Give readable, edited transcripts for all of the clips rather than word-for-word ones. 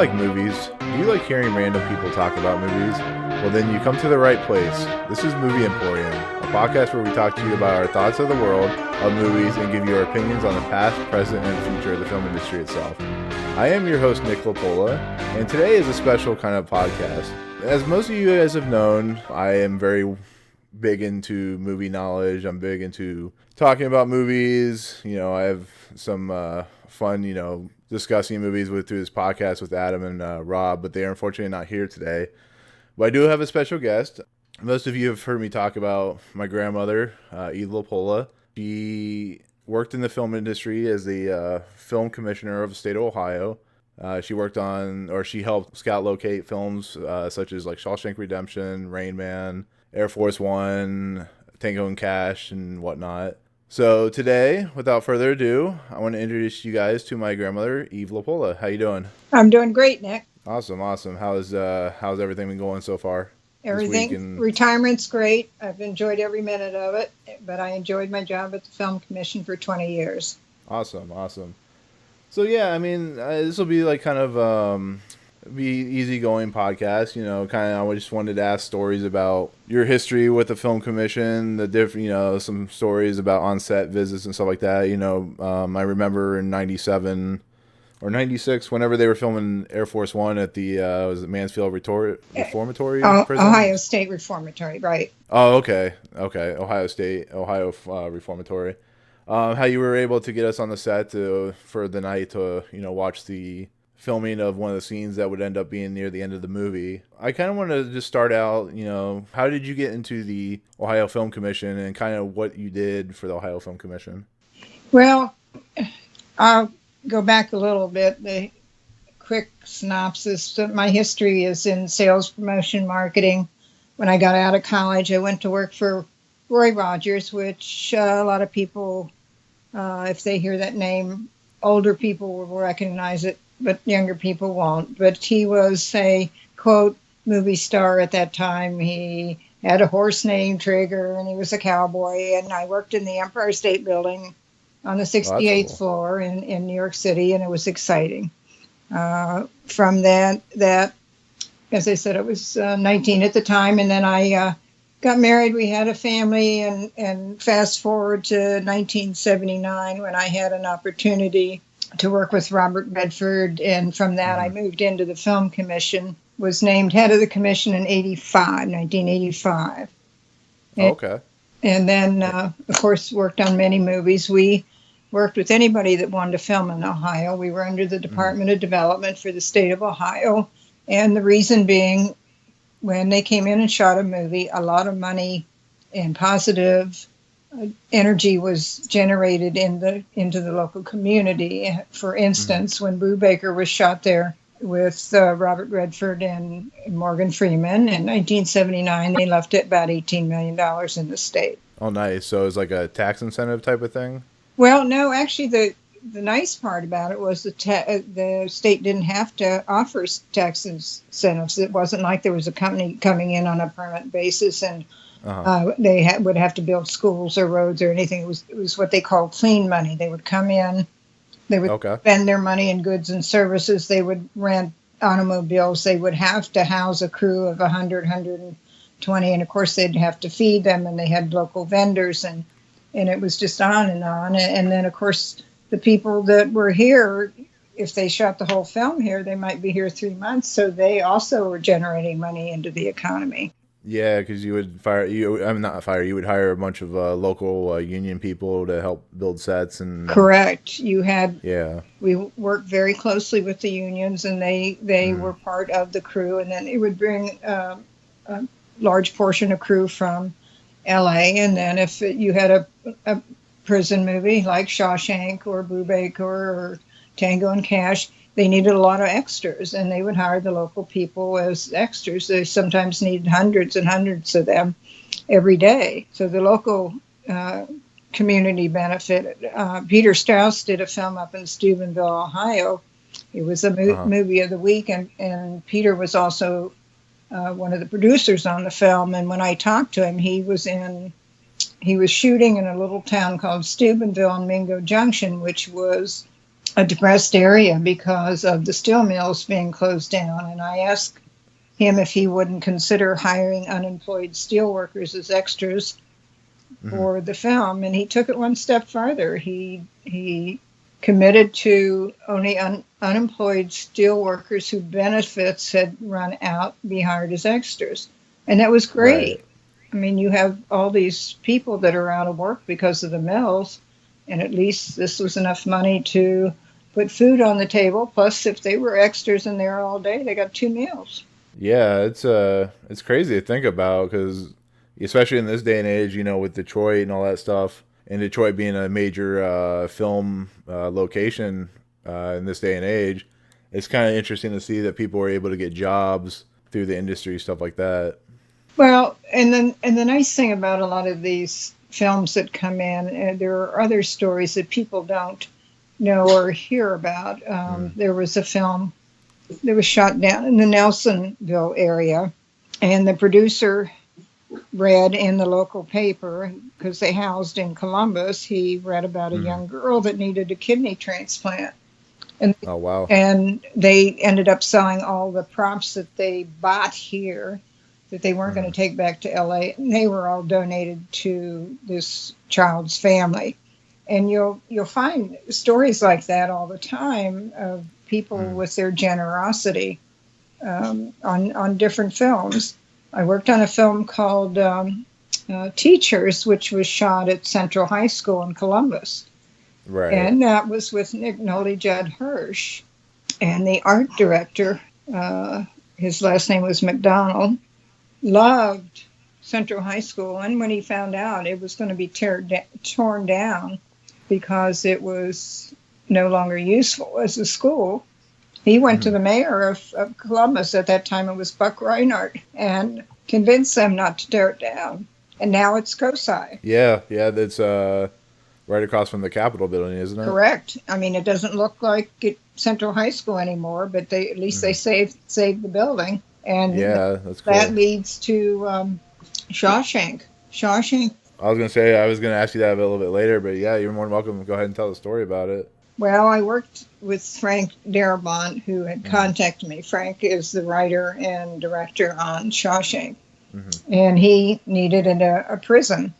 like movies? Do you like hearing random people talk about movies? Well, then you come to the right place. This is Movie Emporium, a podcast where we talk to you about our thoughts of the world of movies and give you our opinions on the past, present, and future of the film industry itself. I am your host, Eve Lapolla, and today is a special kind of podcast. As most of you guys have known, I am very big into movie knowledge. I'm big into talking about movies. You know, I have some fun, discussing movies through this podcast with Adam and Rob, but they are unfortunately not here today. But I do have a special guest. Most of you have heard me talk about my grandmother, Eve Lapolla. She worked in the film industry as the film commissioner of the state of Ohio. She helped scout locate films such as like Shawshank Redemption, Rain Man, Air Force One, Tango and Cash, and whatnot. So today, without further ado, I want to introduce you guys to my grandmother, Eve Lapolla. How you doing? I'm doing great, Nick. Awesome. How's everything been going so far? Retirement's great. I've enjoyed every minute of it, but I enjoyed my job at the Film Commission for 20 years. Awesome. So yeah, I mean, this will be like kind of be easygoing podcast. I just wanted to ask stories about your history with the Film Commission, the different, some stories about on-set visits and stuff like that. I remember in '97 or '96, whenever they were filming Air Force One at the was it Mansfield Reformatory Prison? Ohio State Reformatory, right? Oh, okay, Ohio Reformatory. How you were able to get us on the set for the night to watch the filming of one of the scenes that would end up being near the end of the movie. I kind of want to just start out, how did you get into the Ohio Film Commission and kind of what you did for the Ohio Film Commission? Well, I'll go back a little bit. The quick synopsis. My history is in sales, promotion, marketing. When I got out of college, I went to work for Roy Rogers, which a lot of people, if they hear that name, older people will recognize it, but younger people won't. But he was a, quote, movie star at that time. He had a horse named Trigger, and he was a cowboy. And I worked in the Empire State Building on the 68th floor in New York City, and it was exciting. From that, as I said, I was 19 at the time, and then I got married. We had a family, and fast forward to 1979 when I had an opportunity to work with Robert Redford, and from that I moved into the Film Commission, was named head of the commission in 1985. Okay. And then, of course, worked on many movies. We worked with anybody that wanted to film in Ohio. We were under the Department of Development for the state of Ohio, and the reason being, when they came in and shot a movie, a lot of money and positive energy was generated into the local community. For instance, when Boo Baker was shot there with Robert Redford and Morgan Freeman in 1979, they left it about $18 million in the state. Oh, nice. So it was like a tax incentive type of thing? Well, no, actually, the nice part about it was the state didn't have to offer tax incentives. It wasn't like there was a company coming in on a permanent basis and they would have to build schools or roads or anything. It was what they called clean money. They would come in, they would spend their money in goods and services. They would rent automobiles. They would have to house a crew of 100, 120, and of course they'd have to feed them. And they had local vendors, and it was just on and on. And then of course the people that were here, if they shot the whole film here, they might be here 3 months. So they also were generating money into the economy. Yeah, because you would you would hire a bunch of local union people to help build sets. And correct. We worked very closely with the unions, and they were part of the crew. And then it would bring a large portion of crew from LA. And then if you had a prison movie like Shawshank or Boo Baker or Tango and Cash, they needed a lot of extras, and they would hire the local people as extras. They sometimes needed hundreds and hundreds of them every day. So the local community benefited. Peter Strauss did a film up in Steubenville, Ohio. It was a movie of the week, and Peter was also one of the producers on the film. And when I talked to him, he was shooting in a little town called Steubenville on Mingo Junction, which was a depressed area because of the steel mills being closed down. And I asked him if he wouldn't consider hiring unemployed steel workers as extras for the film, and he took it one step farther. He committed to only unemployed steel workers whose benefits had run out be hired as extras, and that was great. Right. I mean, you have all these people that are out of work because of the mills, and at least this was enough money to put food on the table. Plus, if they were extras in there all day, they got 2 meals. Yeah, it's crazy to think about because especially in this day and age, you know, with Detroit and all that stuff, and Detroit being a major film location in this day and age, it's kind of interesting to see that people were able to get jobs through the industry, stuff like that. Well, and the nice thing about a lot of these films that come in, there are other stories that people don't know or hear about. There was a film that was shot down in the Nelsonville area, and the producer read in the local paper, because they housed in Columbus, he read about a young girl that needed a kidney transplant. And, Oh wow. and they ended up selling all the props that they bought here that they weren't going to take back to LA, and they were all donated to this child's family. And you'll find stories like that all the time of people with their generosity on different films. I worked on a film called Teachers, which was shot at Central High School in Columbus. Right. And that was with Nick Nolte, Judd Hirsch. And the art director, his last name was McDonald, loved Central High School. And when he found out it was going to be torn down because it was no longer useful as a school, he went to the mayor of Columbus at that time. It was Buck Reinhardt, and convinced them not to tear it down. And now it's COSI. Yeah, that's right across from the Capitol building, isn't it? Correct. I mean, it doesn't look like Central High School anymore, but at least they saved the building. And yeah, that's cool. that leads to Shawshank. I was gonna ask you that a little bit later, but yeah, you're more than welcome to go ahead and tell the story about it. Well, I worked with Frank Darabont, who had contacted me. Frank is the writer and director on Shawshank. And he needed a prison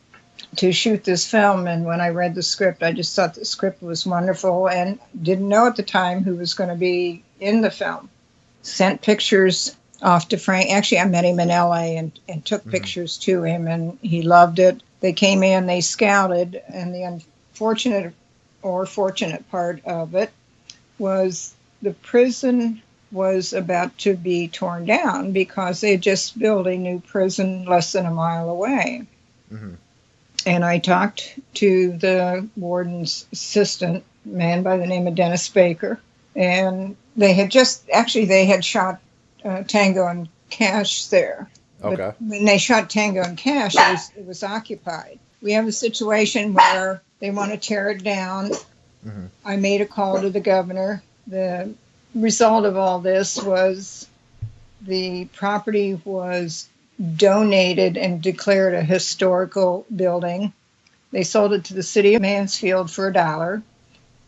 to shoot this film. And when I read the script, I just thought the script was wonderful and didn't know at the time who was going to be in the film. Sent pictures off to Frank. Actually, I met him in LA and took pictures to him, and he loved it. They came in, they scouted, and the unfortunate or fortunate part of it was the prison was about to be torn down because they just built a new prison less than a mile away. And I talked to the warden's assistant, a man by the name of Dennis Baker, and they had shot Tango and Cash there. Okay. But when they shot Tango and Cash, it was occupied. We have a situation where they want to tear it down. I made a call to the governor. The result of all this was the property was donated and declared a historical building. They sold it to the city of Mansfield for $1.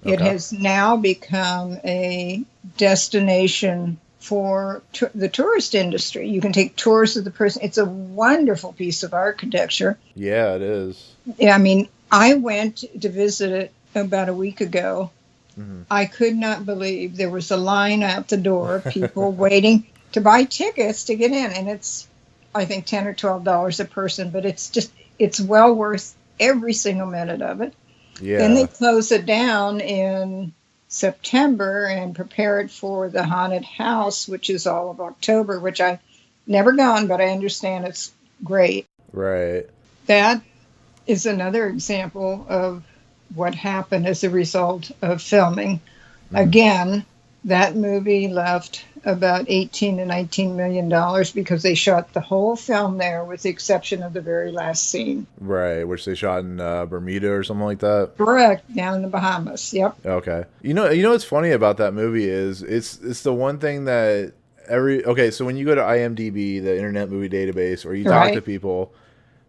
It has now become a destination for the tourist industry. You can take tours of the prison. It's a wonderful piece of architecture. Yeah, it is. Yeah, I mean, I went to visit it about a week ago. I could not believe there was a line out the door of people waiting to buy tickets to get in. And it's, I think, $10 or $12 a person, but it's well worth every single minute of it. Yeah. Then they close it down in September and prepare it for the haunted house, which is all of October, which I've never gone, but I understand it's great. Right. That is another example of what happened as a result of filming. Again, that movie left about $18 to $19 million because they shot the whole film there with the exception of the very last scene. Right, which they shot in Bermuda or something like that. Correct, down in the Bahamas. Yep. Okay. You know what's funny about that movie is it's the one thing that so when you go to IMDb, the Internet Movie Database, or you talk to people,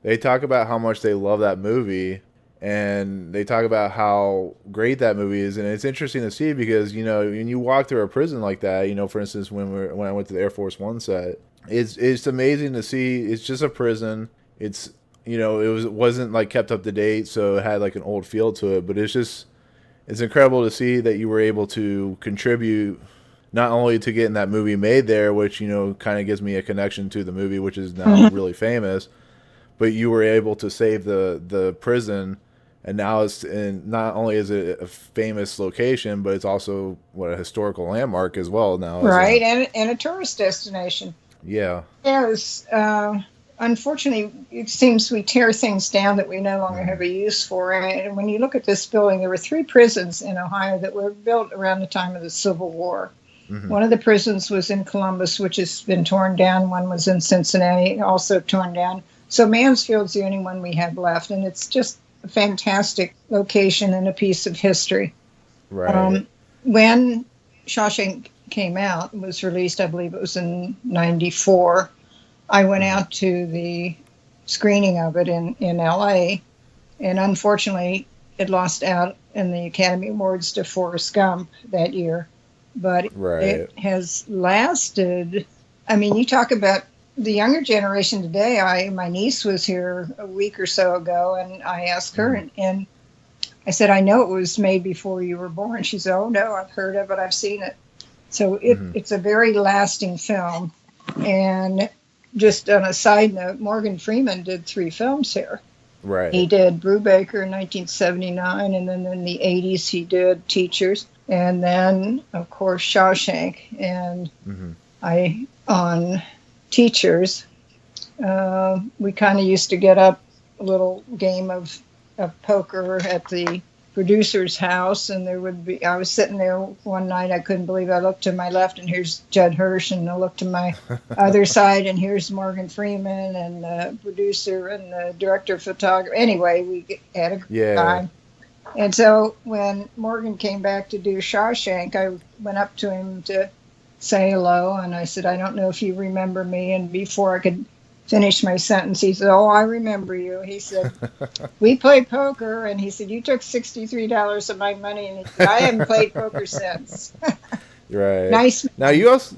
they talk about how much they love that movie. and they talk about how great that movie is, and it's interesting to see because when you walk through a prison like that, for instance, when I went to the Air Force One set, it's amazing to see. It's just a prison. It's it wasn't like kept up to date, so it had like an old feel to it, but it's incredible to see that you were able to contribute not only to getting that movie made there, which kind of gives me a connection to the movie, which is now really famous, but you were able to save the prison, and now not only is it a famous location, but it's also a historical landmark as well now. Right, and a tourist destination. Yeah. Yes. Unfortunately, it seems we tear things down that we no longer have a use for. And when you look at this building, there were 3 prisons in Ohio that were built around the time of the Civil War. Mm-hmm. One of the prisons was in Columbus, which has been torn down. One was in Cincinnati, also torn down. So Mansfield's the only one we have left, and it's just a fantastic location and a piece of history. Right. When Shawshank came out and was released, I believe it was in 94, I went out to the screening of it in LA, and unfortunately it lost out in the Academy Awards to Forrest Gump that year. But It has lasted. I mean, you talk about the younger generation today. My niece was here a week or so ago, and I asked her, and I said, I know it was made before you were born. She said, oh, no, I've heard of it. I've seen it. So it's a very lasting film. And just on a side note, Morgan Freeman did 3 films here. Right. He did Brubaker in 1979, and then in the 80s he did Teachers, and then, of course, Shawshank. And on Teachers, we kind of used to get up a little game of poker at the producer's house, and I was sitting there one night, I couldn't believe I looked to my left and here's Judd Hirsch, and I looked to my other side and here's Morgan Freeman and the producer and the director of photography. Anyway, we had a good time. And so when Morgan came back to do Shawshank, I went up to him to say hello, and I said, I don't know if you remember me, and before I could finish my sentence, he said, oh, I remember you. He said, we played poker, and he said, you took $63 of my money, and he said, I haven't played poker since. Right. Nice. Now you also,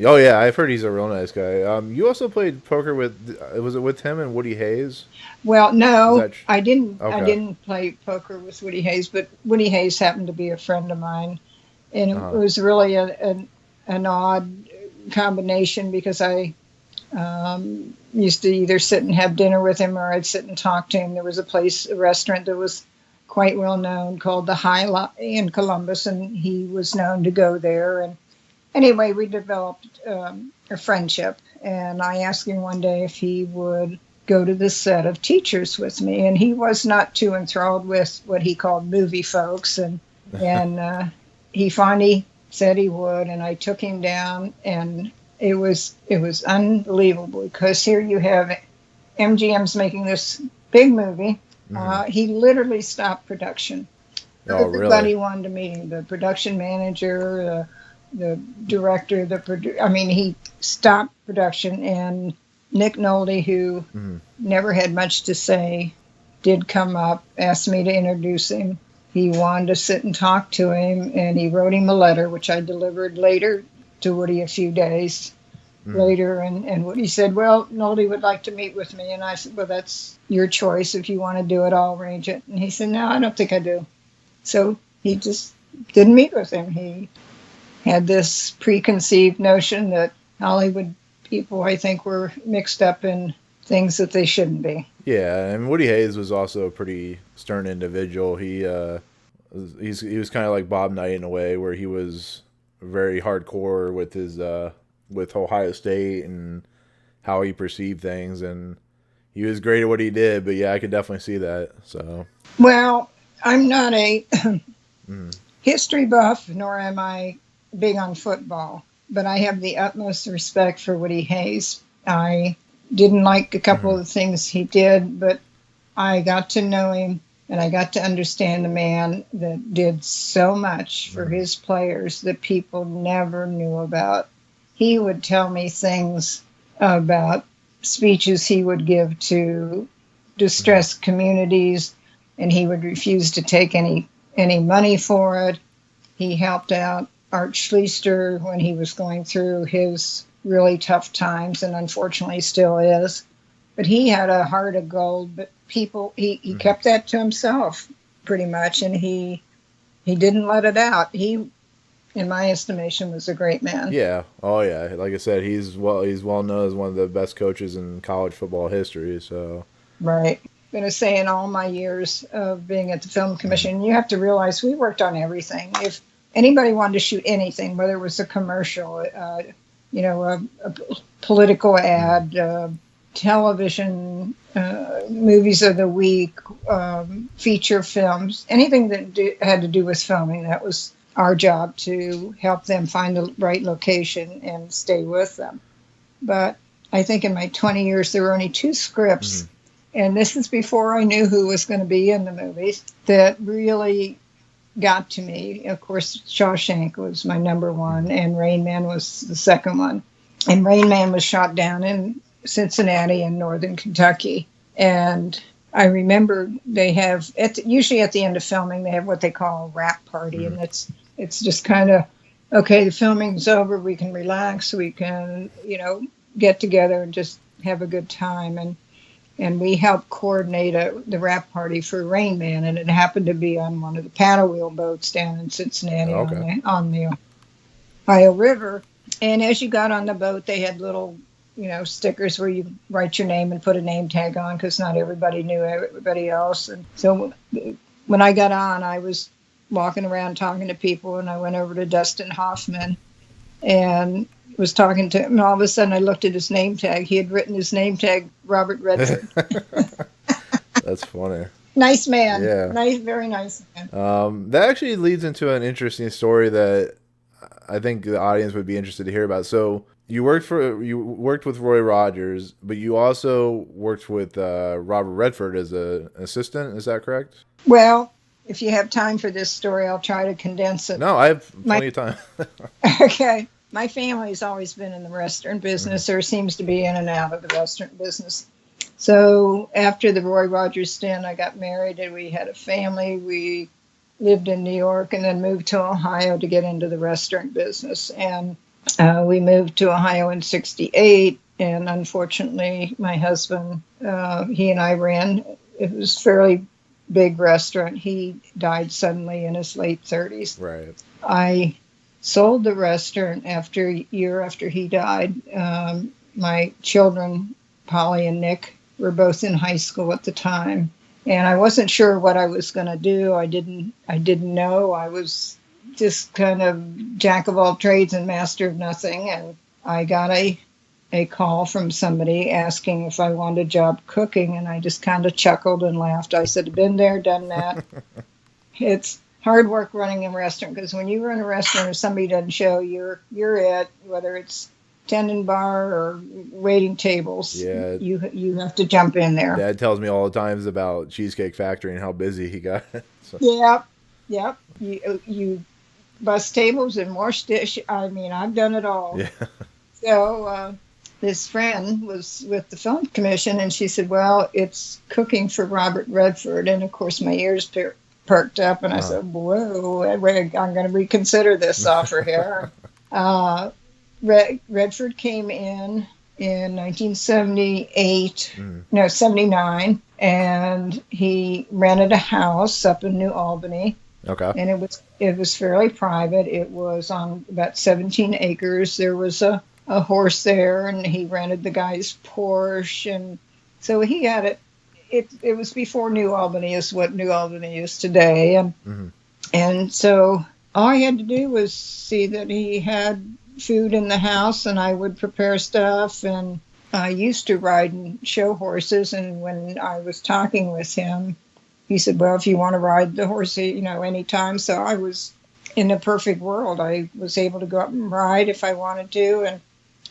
oh yeah, I've heard he's a real nice guy. You also played poker was it with him and Woody Hayes? Well, no, I didn't. Okay. I didn't play poker with Woody Hayes, but Woody Hayes happened to be a friend of mine, and it was really an odd combination because I used to either sit and have dinner with him or I'd sit and talk to him. There was a restaurant that was quite well known called the High in Columbus, and he was known to go there. And anyway, we developed a friendship, and I asked him one day if he would go to the set of Teachers with me, and he was not too enthralled with what he called movie folks, and he finally said he would, and I took him down, and it was unbelievable because here you have MGM's making this big movie. He literally stopped production. Oh, Everybody really? wanted to meet him. The production manager, the director, he stopped production, and Nick Nolte, who never had much to say, did come up, asked me to introduce him. He wanted to sit and talk to him, and he wrote him a letter, which I delivered later to Woody a few days later. And Woody said, well, Nolte would like to meet with me. And I said, well, that's your choice. If you want to do it, I'll arrange it. And he said, no, I don't think I do. So he just didn't meet with him. He had this preconceived notion that Hollywood people, I think, were mixed up in things that they shouldn't be. Yeah, and Woody Hayes was also a pretty stern individual. He was kind of like Bob Knight in a way, where he was very hardcore with his with Ohio State and how he perceived things, and he was great at what he did. But yeah, I could definitely see that. So, well, I'm not a history buff, nor am I big on football, but I have the utmost respect for Woody Hayes. I didn't like a couple of the things he did, but I got to know him, and I got to understand the man that did so much for his players that people never knew about. He would tell me things about speeches he would give to distressed communities, and he would refuse to take any money for it. He helped out Art Schleister when he was going through his really tough times, and unfortunately still is. But he had a heart of gold, but he kept that to himself pretty much, and he didn't let it out. He, in my estimation, was a great man. Yeah. Oh, yeah. Like I said, he's well known as one of the best coaches in college football history. So. Right. I'm going to say in all my years of being at the Film Commission, you have to realize we worked on everything. If anybody wanted to shoot anything, whether it was a commercial, a political ad, television, movies of the week, feature films, anything that had to do with filming, that was our job to help them find the right location and stay with them. But I think in my 20 years, there were only 2 scripts, and this is before I knew who was going to be in the movies, that really got to me. Of course, Shawshank was my number one, and Rain Man was the second one. And Rain Man was shot down in Cincinnati in northern Kentucky. And I remember they have, usually at the end of filming, they have what they call a wrap party, and it's just kind of, okay, the filming's over, we can relax, we can, get together and just have a good time. And we helped coordinate the wrap party for Rain Man, and it happened to be on one of the paddle wheel boats down in Cincinnati on the Ohio River. And as you got on the boat, they had little, stickers where you write your name and put a name tag on, because not everybody knew everybody else. And so when I got on, I was walking around talking to people, and I went over to Dustin Hoffman and was talking to him, and all of a sudden I looked at his name tag. He had written his name tag, Robert Redford. That's funny. Nice man. Yeah. Nice, very nice man. That actually leads into an interesting story that I think the audience would be interested to hear about. So you worked with Roy Rogers, but you also worked with Robert Redford as an assistant. Is that correct? Well, if you have time for this story, I'll try to condense it. No, I have plenty of time. Okay. My family's always been in the restaurant business, or seems to be in and out of the restaurant business. So after the Roy Rogers stint, I got married and we had a family. We lived in New York and then moved to Ohio to get into the restaurant business. And we moved to Ohio in 1968. And unfortunately, my husband, he and I ran, it was a fairly big restaurant. He died suddenly in his late 30s. Right. I sold the restaurant after a year after he died. My children, Polly and Nick, were both in high school at the time, and I wasn't sure what I was going to do. I didn't know. I was just kind of jack of all trades and master of nothing. And I got a call from somebody asking if I wanted a job cooking, and I just kind of chuckled and laughed. I said, "Been there, done that." It's hard work running a restaurant, because when you run a restaurant, if somebody doesn't show, you're it. Whether it's tendon bar or waiting tables, you have to jump in there. Dad tells me all the times about Cheesecake Factory and how busy he got. So. Yep. You bust tables and wash dish. I mean, I've done it all. Yeah. So this friend was with the Film Commission, and she said, "Well, it's cooking for Robert Redford." And of course, my ears perked up, and I said, "Whoa, I'm going to reconsider this offer here." Redford came in 1978, 79, and he rented a house up in New Albany. Okay. And it was fairly private. It was on about 17 acres. There was a horse there, and he rented the guy's Porsche, and so he had it. It was before New Albany is what New Albany is today, and so all I had to do was see that he had food in the house, and I would prepare stuff. And I used to ride and show horses, and when I was talking with him, he said, "Well, if you want to ride the horse, anytime." So I was in a perfect world. I was able to go up and ride if I wanted to,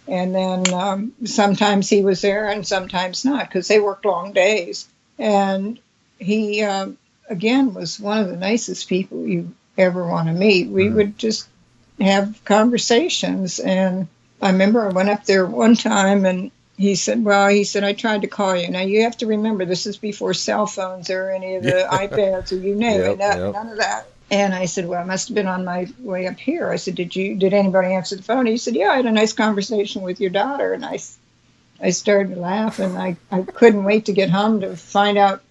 and then sometimes he was there and sometimes not, because they worked long days. And he, again, was one of the nicest people you ever want to meet. We would just have conversations. And I remember I went up there one time, and he said, well, he said, I tried to call you. Now you have to remember, this is before cell phones or any of the Yeah. iPads or you name it, Yep. Yep. none of that. And I said, well, I must have been on my way up here. I said, did anybody answer the phone? He said, yeah, I had a nice conversation with your daughter. And I started to laugh, and I couldn't wait to get home to find out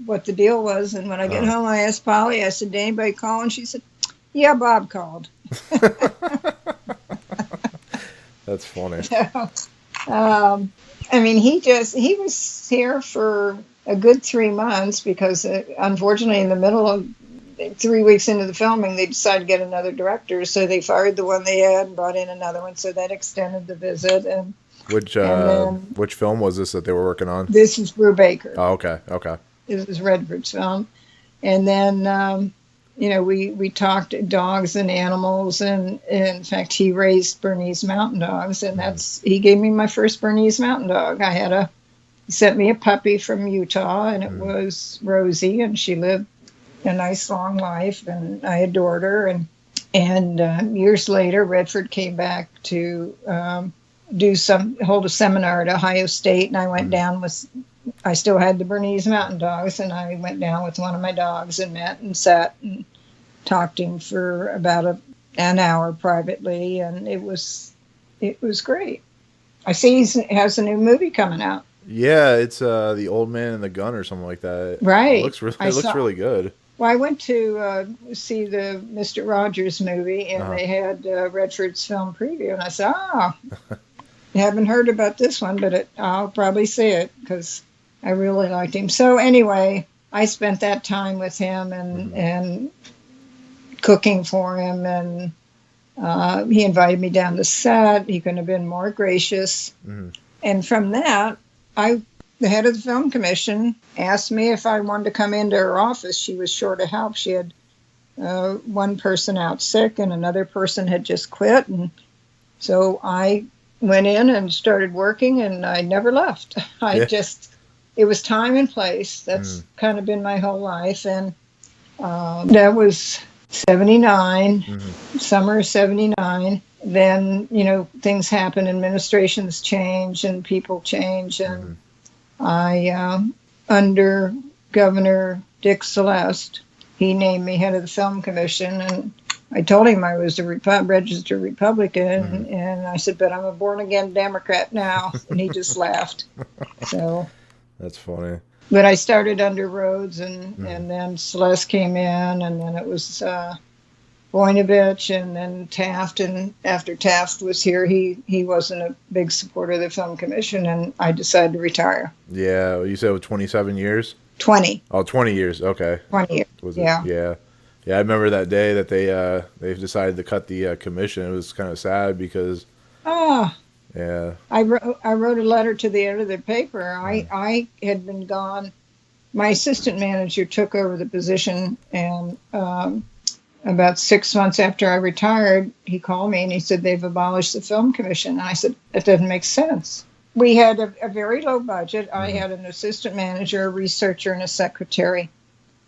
what the deal was. And when I get home, I asked Polly, I said, did anybody call? And she said, yeah, Bob called. That's funny. So, I mean, he was here for a good 3 months because unfortunately in the middle of 3 weeks into the filming, they decided to get another director. So they fired the one they had and brought in another one. So that extended the visit. And Which film was this that they were working on? this is Brubaker. Oh, okay. Okay. This is Redford's film. And then, we talked dogs and animals. And in fact, he raised Bernese Mountain Dogs. And he gave me my first Bernese Mountain Dog. He sent me a puppy from Utah, and it was Rosie, and she lived a nice long life, and I adored her. And years later, Redford came back to hold a seminar at Ohio State, and I went down I still had the Bernese Mountain Dogs, and I went down with one of my dogs and met and sat and talked to him for about an hour privately, and it was great. I see he has a new movie coming out. Yeah, it's The Old Man and the Gun or something like that. Right. It looks really good. Well, I went to see the Mr. Rogers movie, and they had Redford's film preview, and I said, I haven't heard about this one, but I'll probably see it because I really liked him. So anyway, I spent that time with him and cooking for him, and he invited me down the set. He couldn't have been more gracious. Mm-hmm. And from that, the head of the film commission asked me if I wanted to come into her office. She was short of help. She had one person out sick and another person had just quit. And so I went in and started working, and I never left. It was time and place. That's kind of been my whole life. And that was 79, summer of 79. Then, things happen, administrations change and people change. And under Governor Dick Celeste, he named me head of the film commission. And I told him I was a registered Republican. And I said, but I'm a born again Democrat now. And he just laughed. So that's funny. But I started under Rhodes, and then Celeste came in, and then it was Voinovich, and then Taft. And after Taft was here, he wasn't a big supporter of the film commission, and I decided to retire. Yeah, you said 27 years? 20. Oh, 20 years. Okay. 20 years. Was it? Yeah. Yeah, I remember that day that they decided to cut the commission. It was kind of sad because... Yeah. I wrote a letter to the editor of the paper. I had been gone. My assistant manager took over the position, and about 6 months after I retired, he called me and he said, they've abolished the film commission. And I said, that doesn't make sense. We had a very low budget. I had an assistant manager, a researcher, and a secretary.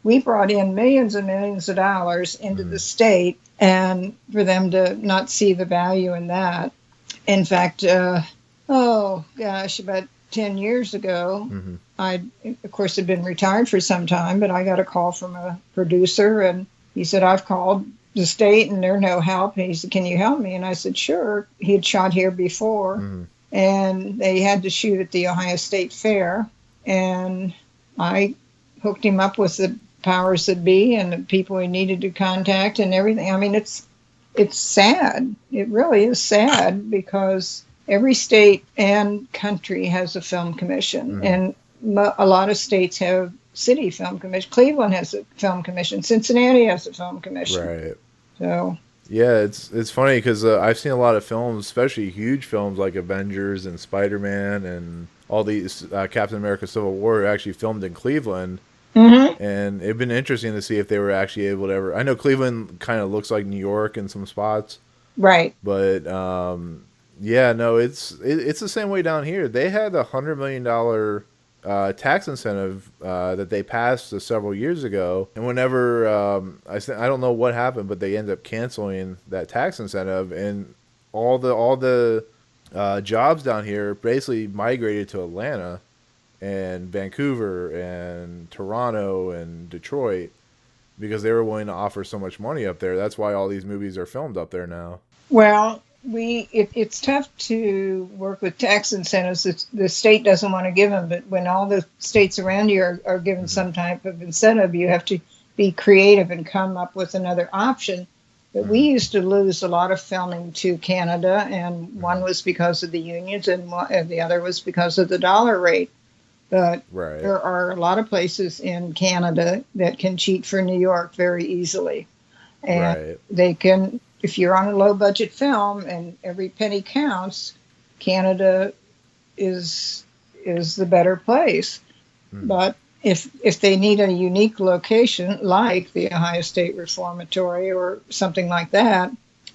We brought in millions and millions of dollars into the state, and for them to not see the value in that. In fact, about 10 years ago, I, of course, had been retired for some time, but I got a call from a producer, and he said, I've called the state and there's no help. And he said, can you help me? And I said, sure. He had shot here before, and they had to shoot at the Ohio State Fair. And I hooked him up with the powers that be and the people he needed to contact and everything. I mean, it's sad. It really is sad because every state and country has a film commission, and a lot of states have city film commission. Cleveland has a film commission. Cincinnati has a film commission. Right. So. Yeah, it's funny because I've seen a lot of films, especially huge films like Avengers and Spider-Man and all these Captain America: Civil War, actually filmed in Cleveland. And it'd been interesting to see if they were actually able to ever. I know Cleveland kind of looks like New York in some spots, right? But yeah, no, it's the same way down here. They had $100 million tax incentive that they passed several years ago, and whenever I don't know what happened, but they ended up canceling that tax incentive, and all the jobs down here basically migrated to Atlanta and Vancouver and Toronto and Detroit because they were willing to offer so much money up there. That's why all these movies are filmed up there now. Well, it's tough to work with tax incentives. The state doesn't want to give them, but when all the states around you are given some type of incentive, you have to be creative and come up with another option. But we used to lose a lot of filming to Canada, and one was because of the unions, and the other was because of the dollar rate. But Right. there are a lot of places in Canada that can cheat for New York very easily. And Right. they can, if you're on a low budget film and every penny counts, Canada is the better place. But if they need a unique location like the Ohio State Reformatory or something like that,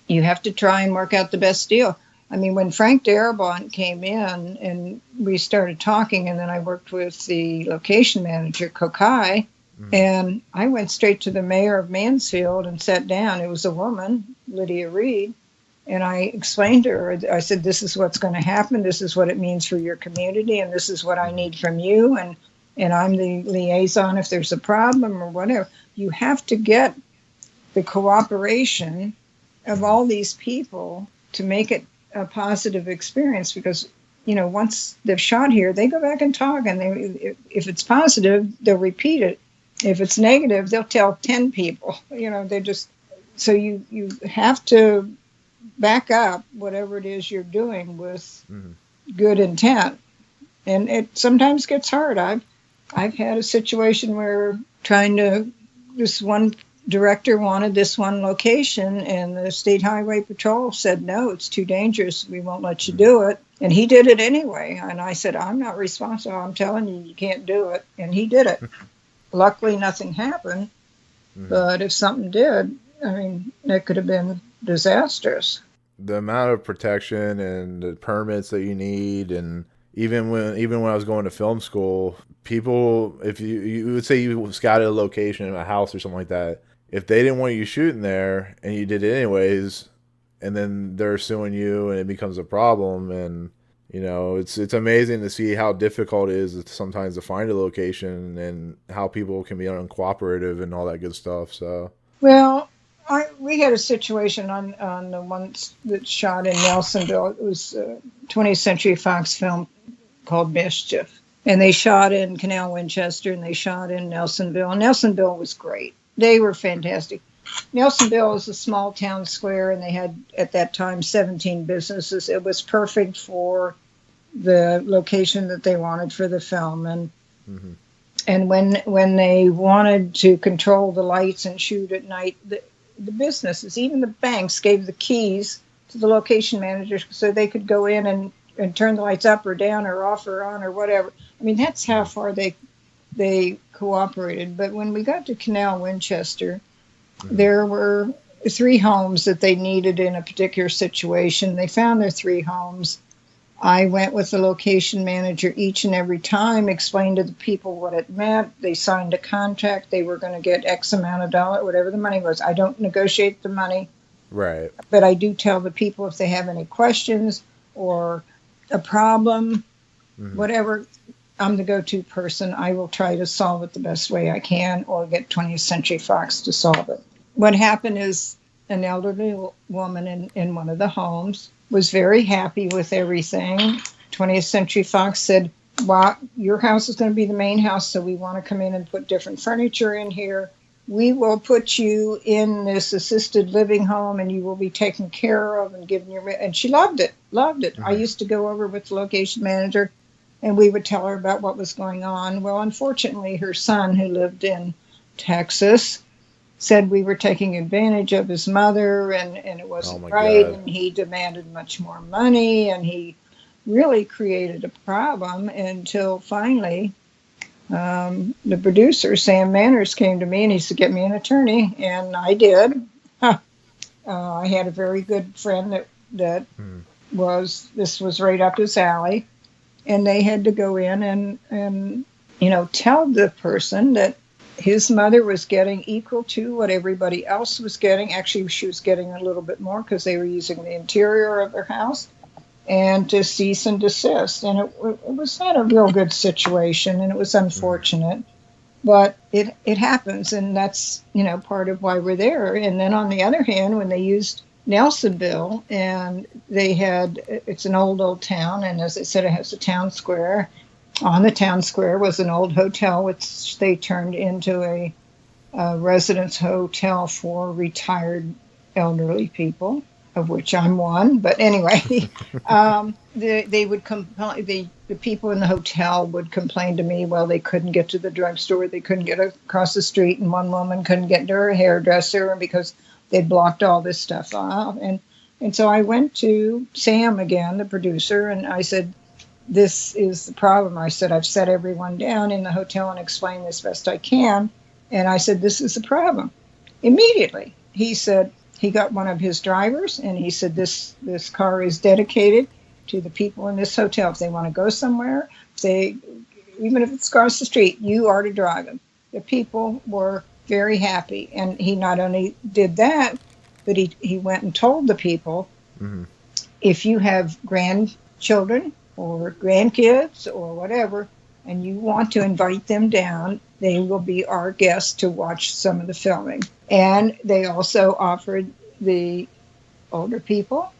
you have to try and work out the best deal. I mean, when Frank Darabont came in and we started talking, and then I worked with the location manager, Kokai, and I went straight to the mayor of Mansfield and sat down. It was a woman, Lydia Reed, and I explained to her, I said, this is what's going to happen. This is what it means for your community, and this is what I need from you. And I'm the liaison if there's a problem or whatever. You have to get the cooperation of all these people to make it a positive experience, because once they've shot here, they go back and talk, and if it's positive, they'll repeat it. If it's negative, they'll tell 10 people. They just, so you have to back up whatever it is you're doing with good intent, and it sometimes gets hard. I've had a situation where this one director wanted this one location, and the State Highway Patrol said, no, it's too dangerous. We won't let you do it. And he did it anyway. And I said, I'm not responsible. I'm telling you, you can't do it. And he did it. Luckily, nothing happened. But if something did, I mean, that could have been disastrous. The amount of protection and the permits that you need, and even when I was going to film school, people, if you would say you scouted a location in a house or something like that, if they didn't want you shooting there and you did it anyways, and then they're suing you and it becomes a problem, and it's amazing to see how difficult it is sometimes to find a location and how people can be uncooperative and all that good stuff. So well, we had a situation on the ones that shot in Nelsonville. It was a 20th Century Fox film called Mischief. And they shot in Canal Winchester, and they shot in Nelsonville. And Nelsonville was great. They were fantastic. Nelsonville is a small town square, and they had, at that time, 17 businesses. It was perfect for the location that they wanted for the film. And when they wanted to control the lights and shoot at night, the businesses, even the banks, gave the keys to the location managers so they could go in and turn the lights up or down or off or on or whatever. I mean, that's how far they cooperated. But when we got to Canal Winchester, there were 3 homes that they needed in a particular situation. They found their 3 homes. I went with the location manager each and every time, explained to the people what it meant. They signed a contract. They were going to get X amount of dollars, whatever the money was. I don't negotiate the money. Right. But I do tell the people if they have any questions or a problem, whatever, I'm the go-to person. I will try to solve it the best way I can, or get 20th Century Fox to solve it. What happened is an elderly woman in one of the homes was very happy with everything. 20th Century Fox said, well, your house is going to be the main house, so we want to come in and put different furniture in here. We will put you in this assisted living home, and you will be taken care of and given your... And she loved it. I used to go over with the location manager, and we would tell her about what was going on. Well, unfortunately, her son, who lived in Texas, said we were taking advantage of his mother, and it wasn't right, and he demanded much more money, and he really created a problem until finally the producer, Sam Manners, came to me and he said, get me an attorney, and I did. I had a very good friend that this was right up his alley, and they had to go in and tell the person that his mother was getting equal to what everybody else was getting. Actually, she was getting a little bit more because they were using the interior of their house. and to cease and desist. And it was not a real good situation, and it was unfortunate. But it happens, and that's, part of why we're there. And then on the other hand, when they used Nelsonville, and it's an old town, and as I said, it has a town square. On the town square was an old hotel, which they turned into a residence hotel for retired elderly people, of which I'm one. But anyway, they would complain. The people in the hotel would complain to me. Well, they couldn't get to the drugstore, they couldn't get across the street, and one woman couldn't get to her hairdresser because they'd blocked all this stuff off. And so I went to Sam again, the producer, and I said, "This is the problem." I said, "I've set everyone down in the hotel and explained as best I can." And I said, "This is the problem." Immediately, he said he got one of his drivers, and he said, this car is dedicated to the people in this hotel. If they want to go somewhere, even if it's across the street, you are to drive them. The people were very happy. And he not only did that, but he went and told the people, if you have grandchildren or grandkids or whatever, and you want to invite them down, they will be our guests to watch some of the filming. And they also offered the older people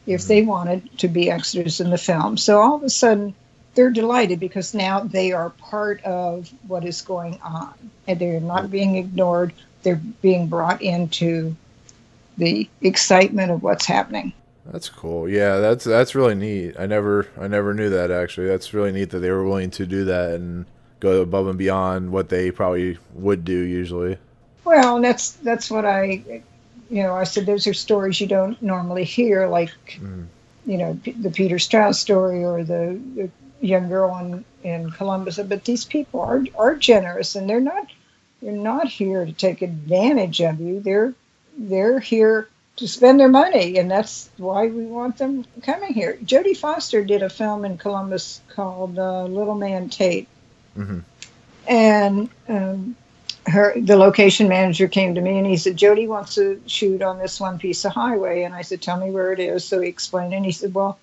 if they wanted to be extras in the film. So all of a sudden, they're delighted because now they are part of what is going on. And they're not being ignored. They're being brought into the excitement of what's happening. That's cool. Yeah, that's really neat. I never knew that, actually. That's really neat that they were willing to do that and go above and beyond what they probably would do usually. Well, that's what I said, those are stories you don't normally hear, like, the Peter Strauss story or the young girl in Columbus. But these people are generous, and they're not here to take advantage of you. They're here to spend their money, and that's why we want them coming here. Jodie Foster did a film in Columbus called Little Man Tate. And the location manager came to me and he said, "Jodie wants to shoot on this one piece of highway." And I said, "Tell me where it is." So he explained, and he said, "Well,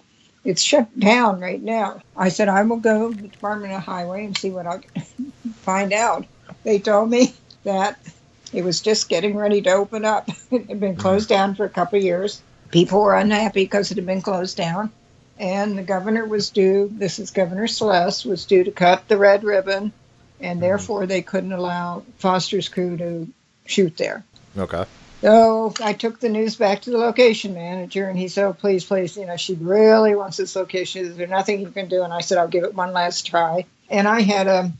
it's shut down right now." I said, "I will go to the Department of Highway and see what I can find out." They told me that it was just getting ready to open up. It had been closed down for a couple of years. People were unhappy because it had been closed down. And the governor was due, this is Governor Celeste, was due to cut the red ribbon, and therefore they couldn't allow Foster's crew to shoot there. Okay. So I took the news back to the location manager, and he said, "Oh, please, she really wants this location. Is there nothing you can do?" And I said, "I'll give it one last try." And I had a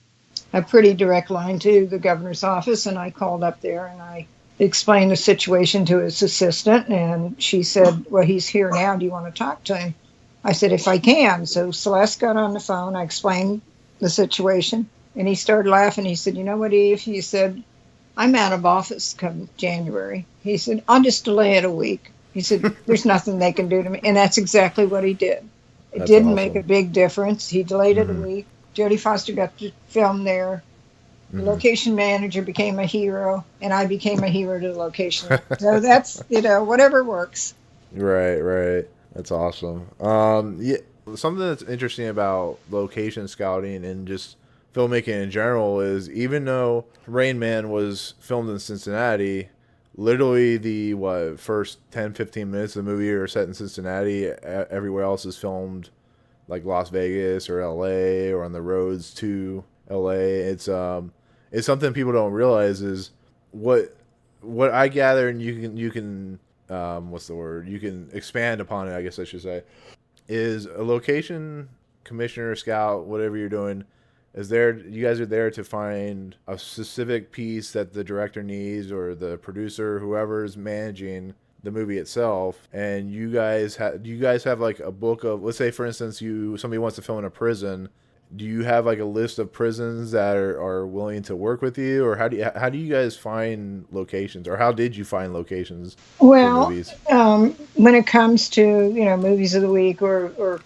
pretty direct line to the governor's office, and I called up there and I explained the situation to his assistant, and she said, "Well, he's here now. Do you want to talk to him?" I said, "If I can." So Celeste got on the phone. I explained the situation, and he started laughing. He said, "You know what, Eve?" He said, "I'm out of office come January." He said, "I'll just delay it a week." He said, "There's nothing they can do to me." And that's exactly what he did. It didn't make a big difference. He delayed it a week. Jodie Foster got to film there. The location manager became a hero, and I became a hero to the location. So that's, whatever works. Right. That's awesome. Yeah, something that's interesting about location scouting and just filmmaking in general is, even though Rain Man was filmed in Cincinnati, literally the first 10-15 minutes of the movie are set in Cincinnati. Everywhere else is filmed like Las Vegas or LA or on the roads to LA. It's something people don't realize is what I gather, and you can what's the word? You can expand upon it, I guess I should say, is a location commissioner, scout, whatever you're doing, you guys are there to find a specific piece that the director needs, or the producer, whoever is managing the movie itself, and you guys have like a book of, let's say for instance somebody wants to film in a prison. Do you have like a list of prisons that are willing to work with you, or how do you guys find locations, or how did you find locations for movies? When it comes to movies of the week or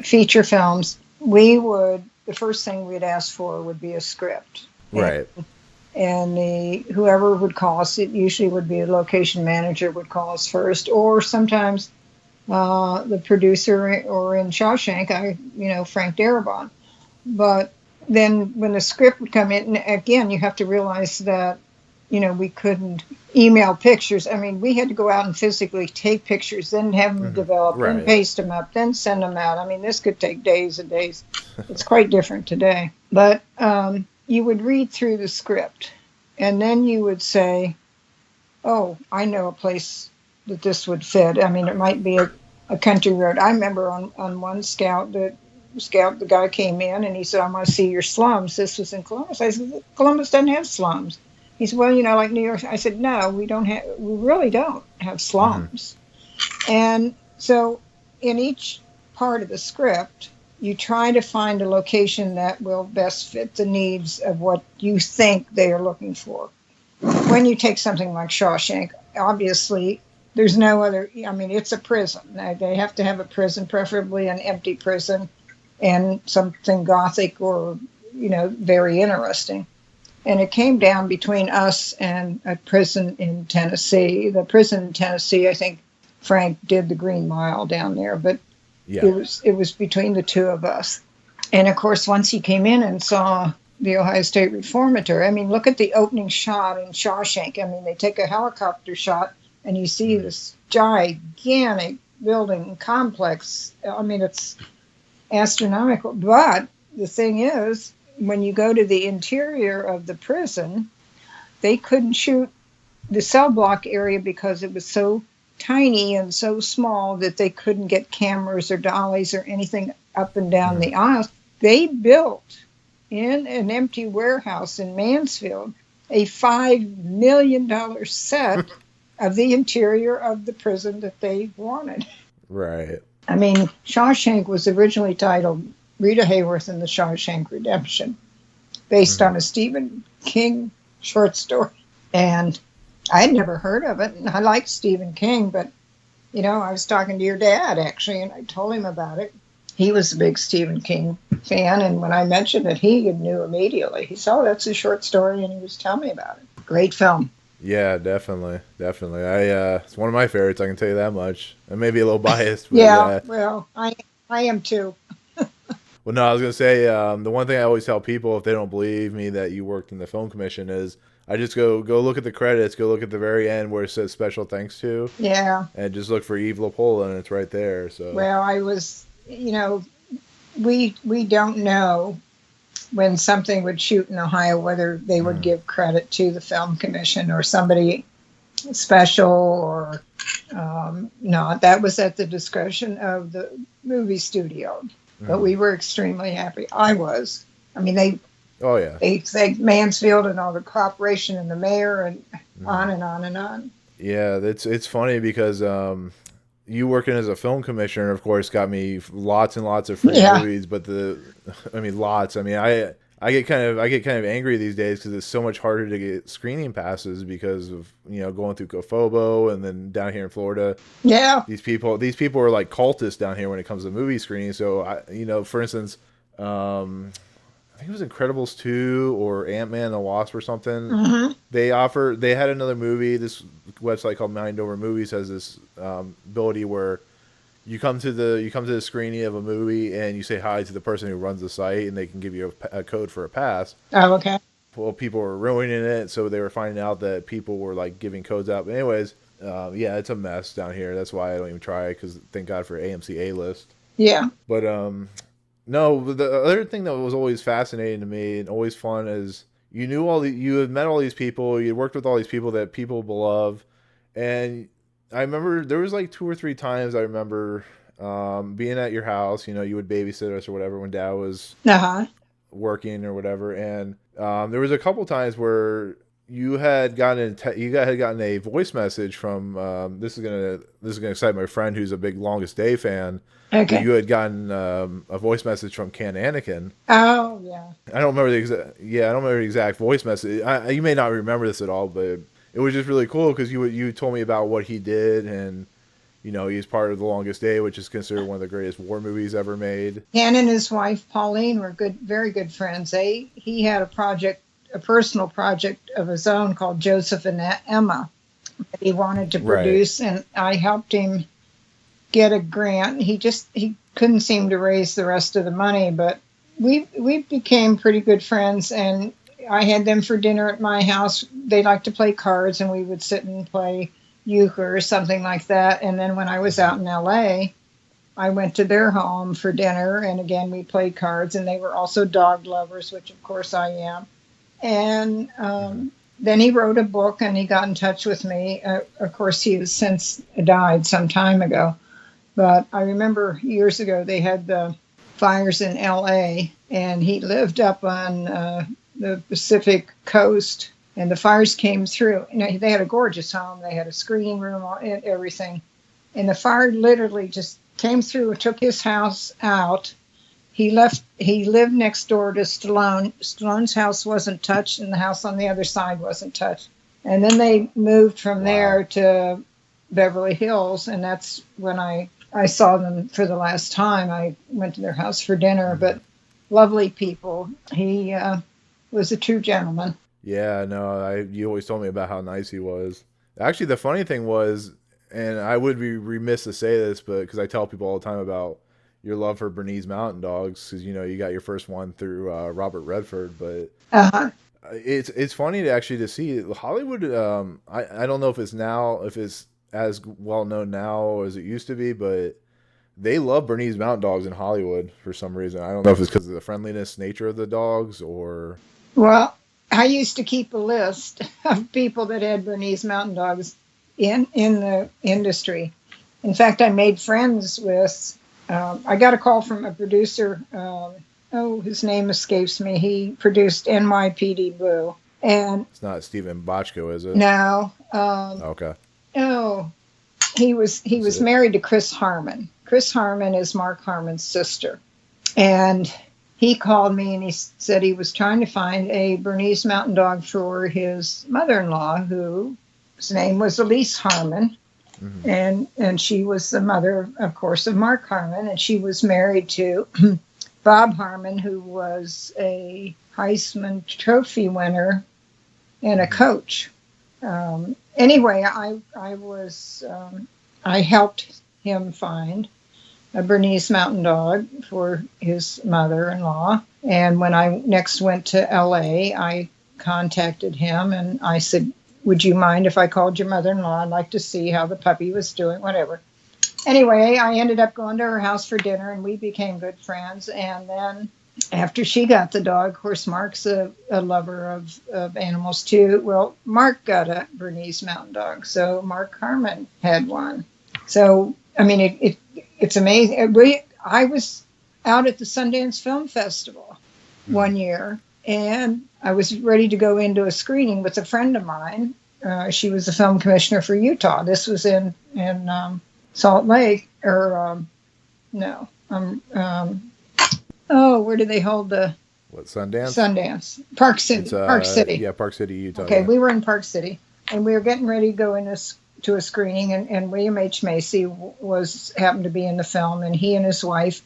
feature films, the first thing we'd ask for would be a script, right? And whoever would call us, it usually would be a location manager would call us first, or sometimes the producer, or in Shawshank, Frank Darabont. But then when the script would come in, again, you have to realize that, we couldn't email pictures. I mean, we had to go out and physically take pictures, then have them developed, then paste them up, then send them out. I mean, this could take days and days. It's quite different today. But you would read through the script, and then you would say, oh, I know a place that this would fit. I mean, it might be a country road. I remember on one scout, the guy came in and he said, I want to see your slums. This was in Columbus. I said, Columbus doesn't have slums. He said, well, like New York. I said, no, we really don't have slums. And so in each part of the script, you try to find a location that will best fit the needs of what you think they are looking for. When you take something like Shawshank, obviously there's no other, I mean, it's a prison. They have to have a prison, preferably an empty prison, and something gothic or, very interesting. And it came down between us and a prison in Tennessee. The prison in Tennessee, I think Frank did the Green Mile down there, but it was between the two of us. And of course, once he came in and saw the Ohio State Reformatory, I mean, look at the opening shot in Shawshank. I mean, they take a helicopter shot and you see this gigantic building complex. I mean, it's astronomical. But the thing is, when you go to the interior of the prison, they couldn't shoot the cell block area because it was so tiny and so small that they couldn't get cameras or dollies or anything up and down the aisles. They built in an empty warehouse in Mansfield a $5 million set of the interior of the prison that they wanted. Right. I mean, Shawshank was originally titled Rita Hayworth and the Shawshank Redemption, based on a Stephen King short story. And I had never heard of it, and I liked Stephen King, but, I was talking to your dad, actually, and I told him about it. He was a big Stephen King fan, and when I mentioned it, he knew immediately. He said, oh, that's a short story, and he was telling me about it. Great film. Yeah, definitely. It's one of my favorites, I can tell you that much. I may be a little biased. But yeah, well, I am too. Well, no, I was going to say, the one thing I always tell people if they don't believe me that you worked in the film commission is I just go look at the credits, go look at the very end where it says special thanks to. Yeah. And just look for Eve Lapolla, and it's right there. So. Well, I was, we don't know when something would shoot in Ohio whether they would give credit to the film commission or somebody special or not. That was at the discretion of the movie studio. But we were extremely happy. I was. I mean, they thanked Mansfield and all the corporation and the mayor and on and on and on. Yeah, it's funny because you working as a film commissioner, of course, got me lots and lots of free movies. But lots. I mean, I get kind of angry these days because it's so much harder to get screening passes because of going through Kofobo and then down here in Florida. Yeah, these people are like cultists down here when it comes to movie screening. So for instance, I think it was Incredibles 2 or Ant-Man and the Wasp or something. They had another movie. This website called Mind Over Movies has this ability where you come to the screening of a movie and you say hi to the person who runs the site, and they can give you a code for a pass. Oh, okay. Well, people were ruining it, so they were finding out that people were like giving codes out. But anyways, it's a mess down here. That's why I don't even try, because thank God for AMC A-List. Yeah. But no, the other thing that was always fascinating to me and always fun is you had met all these people, you had worked with all these people that people love, and I remember there was like 2 or 3 times I remember being at your house. You would babysit us or whatever when Dad was working or whatever, and there was a couple times where you had gotten a voice message from this is gonna excite my friend who's a big Longest Day fan. Okay. You had gotten a voice message from Ken Anakin. Oh yeah. I don't remember the exact voice message. You may not remember this at all, but it was just really cool because you told me about what he did, and he's part of The Longest Day, which is considered one of the greatest war movies ever made. Ken and his wife Pauline were very good friends. He had a personal project of his own called Joseph and Emma that he wanted to produce, and I helped him get a grant. He couldn't seem to raise the rest of the money, but we became pretty good friends, and I had them for dinner at my house. They liked to play cards, and we would sit and play euchre or something like that. And then when I was out in LA, I went to their home for dinner, and again we played cards, and they were also dog lovers, which of course I am. And then he wrote a book, and he got in touch with me. Of course, he has since died some time ago, but I remember years ago they had the fires in LA, and he lived up on the Pacific coast, and the fires came through. You know, they had a gorgeous home. They had a screening room and everything, and the fire literally just came through and took his house out. He lived next door to Stallone. Stallone's house wasn't touched, and the house on the other side wasn't touched. And then they moved from there to Beverly Hills, and that's when I saw them for the last time. I went to their house for dinner, but lovely people. He was a true gentleman. Yeah, no, you always told me about how nice he was. Actually, the funny thing was, and I would be remiss to say this, but because I tell people all the time about your love for Bernese Mountain Dogs, because you got your first one through Robert Redford, but it's funny to see Hollywood. I don't know if it's as well known now as it used to be, but they love Bernese Mountain Dogs in Hollywood for some reason. I don't know if it's because of the friendliness nature of the dogs or. Well, I used to keep a list of people that had Bernese Mountain Dogs in the industry. In fact, I made friends with. I got a call from a producer. His name escapes me. He produced NYPD Blue, and it's not Stephen Bochco, is it? No. Okay. No, he was married to Chris Harmon. Chris Harmon is Mark Harmon's sister, and he called me and he said he was trying to find a Bernese Mountain Dog for his mother-in-law, whose name was Elise Harmon. Mm-hmm. And she was the mother, of course, of Mark Harmon, and she was married to Bob Harmon, who was a Heisman Trophy winner and a coach. Anyway, I helped him find a Bernese Mountain Dog for his mother-in-law, and when I next went to LA, I contacted him and I said, would you mind if I called your mother-in-law? I'd like to see how the puppy was doing, whatever. Anyway, I ended up going to her house for dinner, and we became good friends. And then after she got the dog, of course, Mark's a lover of animals too. Well, Mark got a Bernese Mountain Dog, so Mark Harmon had one. So, I mean, it's amazing. I was out at the Sundance Film Festival one year, and I was ready to go into a screening with a friend of mine. She was the film commissioner for Utah. This was in Salt Lake, or where do they hold the? What, Sundance? Sundance, Park City. Park City. Yeah, Park City, Utah. Okay, yeah. We were in Park City, and we were getting ready to go to a screening, and William H. Macy happened to be in the film, and he and his wife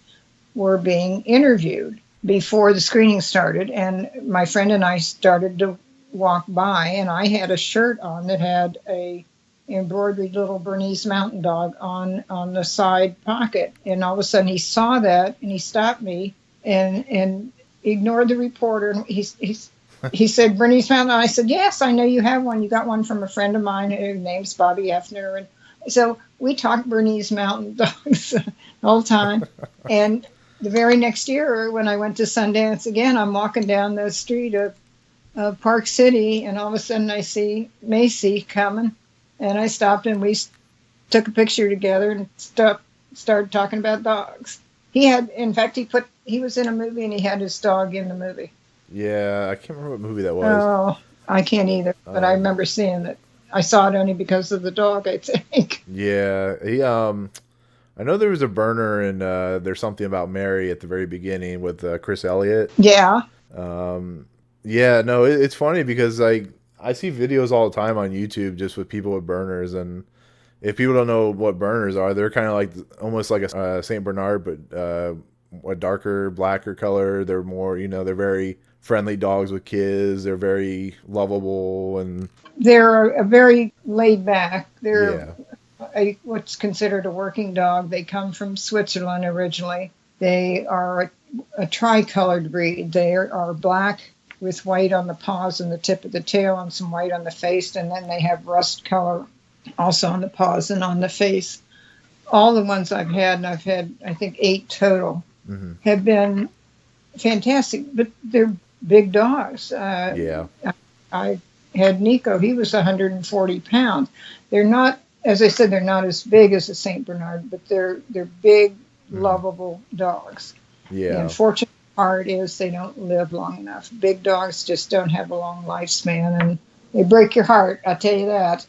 were being interviewed before the screening started, and my friend and I started to walk by, and I had a shirt on that had a embroidered little Bernese Mountain Dog on the side pocket, and all of a sudden he saw that, and he stopped me and ignored the reporter, and he said, Bernese Mountain Dog. I said, yes, I know you have one. You got one from a friend of mine whose name's Bobby Effner, and so we talked Bernese Mountain Dogs the whole time, and the very next year, when I went to Sundance again, I'm walking down the street of Park City, and all of a sudden I see Macy coming, and I stopped, and we took a picture together and started talking about dogs. In fact, he was in a movie, and he had his dog in the movie. Yeah, I can't remember what movie that was. Oh, I can't either, but I remember seeing that. I saw it only because of the dog, I think. Yeah, I know there was a burner in There's Something About Mary at the very beginning with Chris Elliott. Yeah. Yeah, no, it's funny because I see videos all the time on YouTube just with people with burners, and if people don't know what burners are, they're kind of like almost like a Saint Bernard, but a darker, blacker color. They're more, they're very friendly dogs with kids. They're very lovable, and they're very laid back. what's considered a working dog. They come from Switzerland originally. They are a tricolored breed. They are black with white on the paws and the tip of the tail and some white on the face, and then they have rust color also on the paws and on the face. All the ones I've had, and I've had, I think, 8 total, have been fantastic, but they're big dogs. Yeah. I had Nico. He was 140 pounds. They're not, as I said, they're not as big as a Saint Bernard, but they're big, lovable dogs. Yeah. The unfortunate part is they don't live long enough. Big dogs just don't have a long lifespan, and they break your heart. I'll tell you that.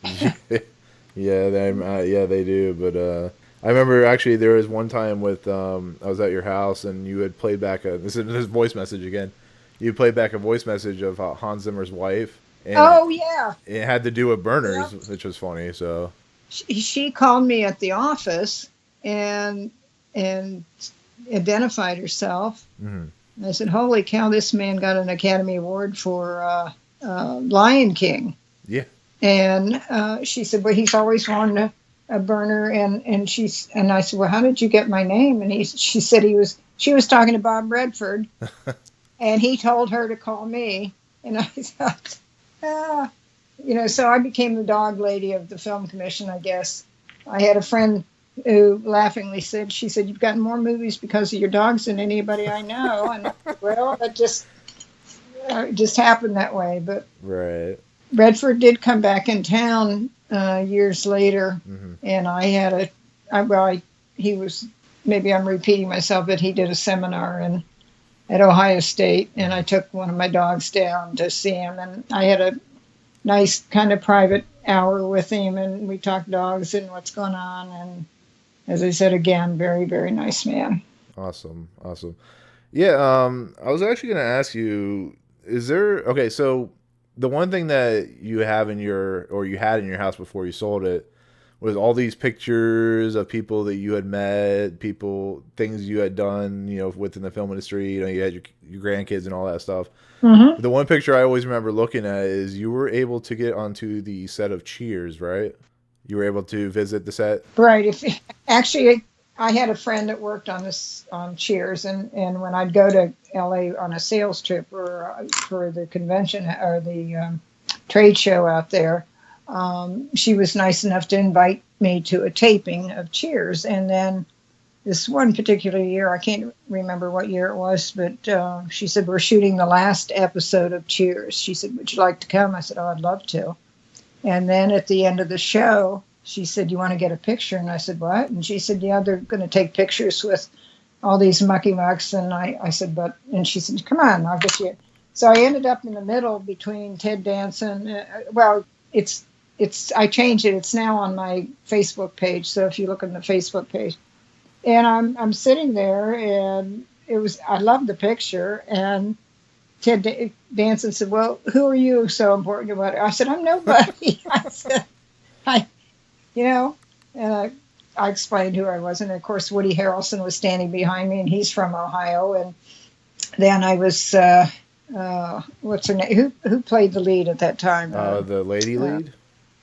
Yeah, they do. But I remember actually there was one time with I was at your house and you had played back this voice message again. You played back a voice message of Hans Zimmer's wife. And oh yeah. It had to do with burners, which was funny. So she called me at the office and identified herself. And I said, "Holy cow! This man got an Academy Award for Lion King." Yeah. And she said, "Well, he's always wanted a burner." And I said, "Well, how did you get my name?" And she said she was talking to Bob Redford, and he told her to call me. And I thought, so I became the dog lady of the film commission, I guess. I had a friend who laughingly said, "You've gotten more movies because of your dogs than anybody I know." And well, it just happened that way. But right. Redford did come back in town years later, and I had he was, maybe I'm repeating myself, but he did a seminar at Ohio State, and I took one of my dogs down to see him, and I had a nice kind of private hour with him, and we talked dogs and what's going on, and as I said again, very, very nice man. Awesome. Yeah, I was actually going to ask you, so the one thing that you had in your house before you sold it was all these pictures of people that you had met, things you had done, within the film industry. You had your grandkids and all that stuff. The one picture I always remember looking at is you were able to get onto the set of Cheers, right? You were able to visit the set? Right. Actually, I had a friend that worked on Cheers, and when I'd go to LA on a sales trip or for the convention or the trade show out there, she was nice enough to invite me to a taping of Cheers. And then this one particular year, I can't remember what year it was, but she said, "We're shooting the last episode of Cheers." She said, "Would you like to come?" I said, "Oh, I'd love to." And then at the end of the show, she said, "You want to get a picture?" And I said, "What?" And she said, "Yeah, they're going to take pictures with all these mucky mucks." And I said, "But," and she said, "Come on, I'll get you." So I ended up in the middle between Ted Danson. I changed it. It's now on my Facebook page. So if you look on the Facebook page, and I'm sitting there, and I loved the picture. And Ted Danson said, "Well, who are you so important about it?" I said, "I'm nobody." I said, and I explained who I was. And of course, Woody Harrelson was standing behind me, and he's from Ohio. And then I was, what's her name? Who played the lead at that time? The lady lead?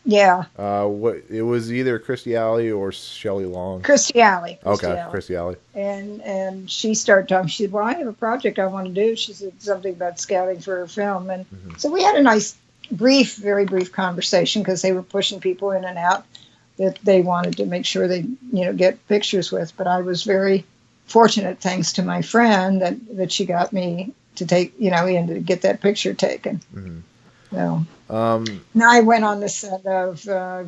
Yeah. It was either Christy Alley or Shelley Long. Christy Alley. Okay, Christy Alley. And she started talking. She said, "Well, I have a project I want to do." She said something about scouting for her film. And so we had a nice, very brief conversation, because they were pushing people in and out that they wanted to make sure they, get pictures with. But I was very fortunate, thanks to my friend, that she got me to take, in to get that picture taken. So now I went on the set of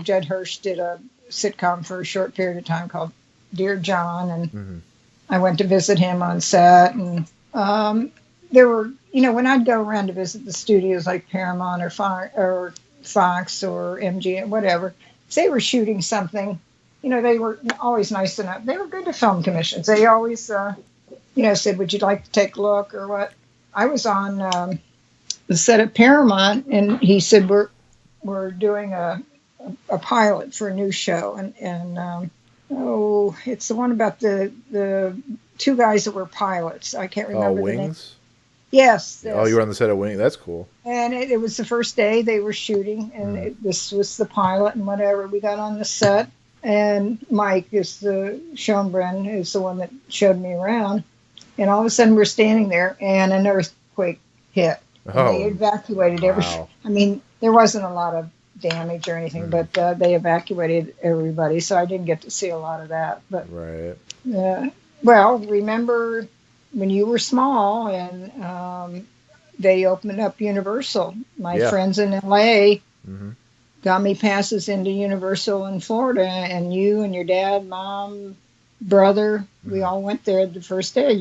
Judd Hirsch did a sitcom for a short period of time called Dear John, and I went to visit him on set. And there were, when I'd go around to visit the studios like Paramount or Fox or MGM, whatever, if they were shooting something, they were always nice enough. They were good to film commissions. They always, said, "Would you like to take a look?" or what. I was on the set at Paramount, and he said, we're doing a pilot for a new show, and it's the one about the two guys that were pilots. I can't remember the name. Wings? Yes. Oh, you were on the set of Wings. That's cool. And it was the first day they were shooting, and this was the pilot and whatever. We got on the set, and Mike is the Schoenbrunn is the one that showed me around. And all of a sudden, we're standing there, and an earthquake hit, and they Oh, evacuated every. wow. I mean, there wasn't a lot of damage or anything, Mm, but they evacuated everybody, so I didn't get to see a lot of that. But right. well, remember when you were small and they opened up Universal? My Yeah. friends in LA Hmm. got me passes into Universal in Florida, and you and your dad, mom, brother, we Hmm. all went there the first day.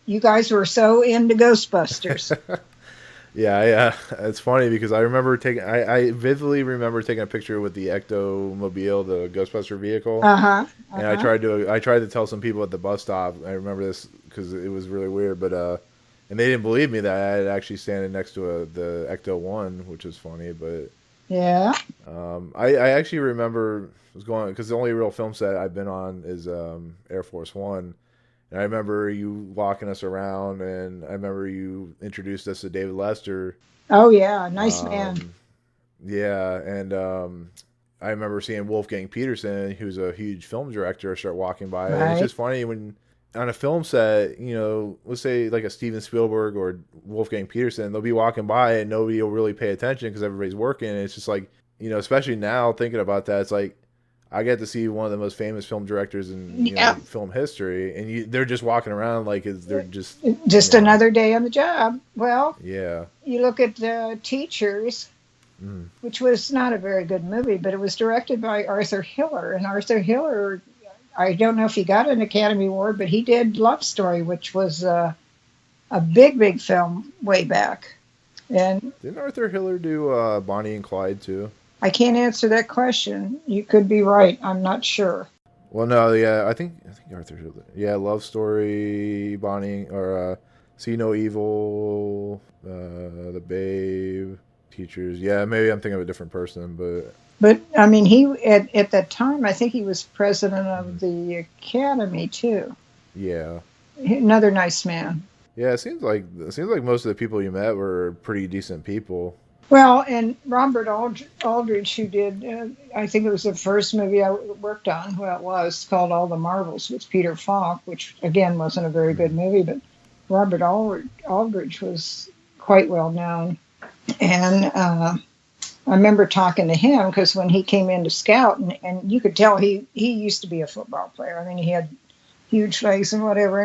You guys were so into Ghostbusters. Yeah, yeah. It's funny because I vividly remember taking a picture with the Ectomobile, the Ghostbuster vehicle, Uh huh. Uh and huh. I tried to tell some people at the bus stop. I remember this because it was really weird, but and they didn't believe me that I had actually standing next to the Ecto One, which was funny. But Yeah. I actually remember was going because the only real film set I've been on is Air Force One. And I remember you walking us around, and I remember you introduced us to David Lester. Oh yeah. Nice man. Um, yeah, and I remember seeing Wolfgang Peterson, who's a huge film director, start walking by, and it's Right. just funny when on a film set, let's say like a Steven Spielberg or Wolfgang Peterson, they'll be walking by and nobody will really pay attention because everybody's working. And it's just like, especially now thinking about that, it's like I get to see one of the most famous film directors in Yeah. film history, and they're just walking around like they're just Just another day on the job. Well, yeah. you look at Teachers, Mm. which was not a very good movie, but it was directed by Arthur Hiller. And Arthur Hiller, I don't know if he got an Academy Award, but he did Love Story, which was a big, big film way back. And Didn't Arthur Hiller do Bonnie and Clyde too? I can't answer that question. You could be right. I'm not sure. Well, no, yeah, I think Arthur Hiller. Yeah, Love Story, Bonnie, or See No Evil, The Babe, Teachers. Yeah, maybe I'm thinking of a different person, but But I mean, he at that time, I think he was president mhm. of the Academy too. Yeah, Another nice man. yeah. It seems like most of the people you met were pretty decent people. Well, and Robert Aldrich, who did, I think it was the first movie I worked on. Well, it was called All the Marvels with Peter Falk, which again wasn't a very good Mhm. movie, but Robert Aldrich was quite well known. And I remember talking to him because when he came in to scout, and you could tell he used to be a football player. I mean, he had huge legs and whatever.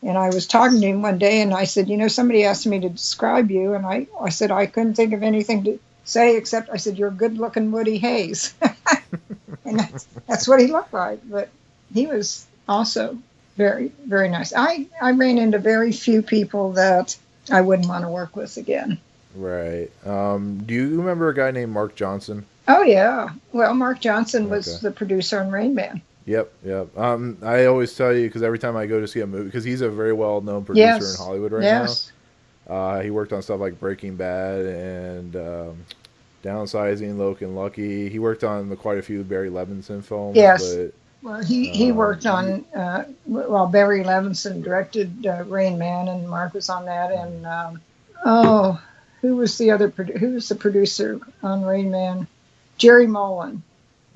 And I was talking to him one day, and I said, somebody asked me to describe you, and I said I couldn't think of anything to say except I said you're a good-looking Woody Hayes, and that's what he looked like. But he was also very, very nice. I ran into very few people that I wouldn't want to work with again. Right. Do you remember a guy named Mark Johnson? Oh yeah. Well, Mark Johnson Okay. was the producer on Rain Man. Yep, yep. I always tell you because every time I go to see a movie, because he's a very well-known producer in Yes. Hollywood right now. Yes. He worked on stuff like Breaking Bad and Downsizing, Loke and Lucky. He worked on quite a few Barry Levinson films, Yes. but Well, he worked he, on well, Barry Levinson directed Rain Man, and Mark was on that. And oh, who was the other? Who was the producer on Rain Man? Jerry Mullen.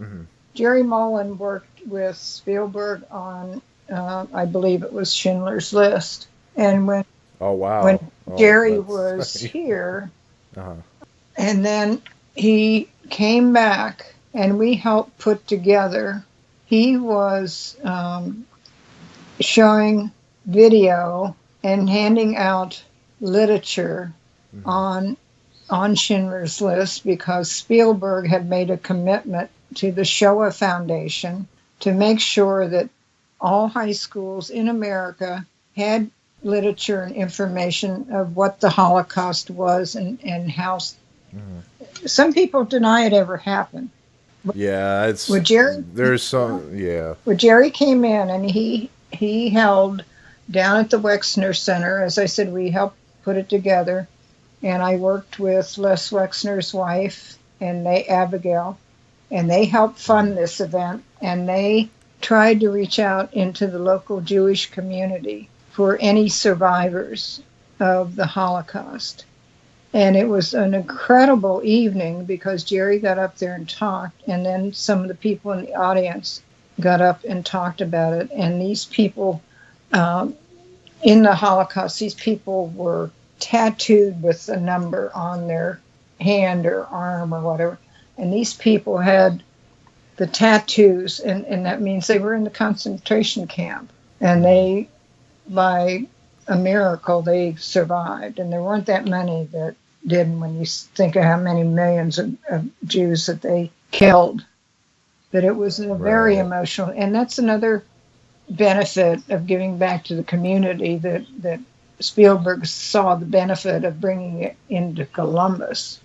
mhm. Jerry Mullen worked with Spielberg on, I believe it was Schindler's List. And Oh when wow, oh Jerry was that's here, uh-huh. and then he came back, and we helped put together. He was showing video and handing out literature Mhm. on Schindler's List because Spielberg had made a commitment to the Shoah Foundation to make sure that all high schools in America had literature and information of what the Holocaust was and how Mhm. some people deny it ever happened. Yeah, Well, Jerry, there's some yeah. well, Jerry came in and he held down at the Wexner Center. As I said, we helped put it together, and I worked with Les Wexner's wife and Abigail, and they helped fund this event. And they tried to reach out into the local Jewish community for any survivors of the Holocaust. And it was an incredible evening because Jerry got up there and talked, and then some of the people in the audience got up and talked about it. And these people, in the Holocaust, these people were tattooed with a number on their hand or arm or whatever. And these people had the tattoos, and that means they were in the concentration camp. And they, by a miracle, they survived. And there weren't that many that did when you think of how many millions of Jews that they killed. But it was a very emotional, and that's another benefit of giving back to the community that Spielberg saw the benefit of bringing it into Columbus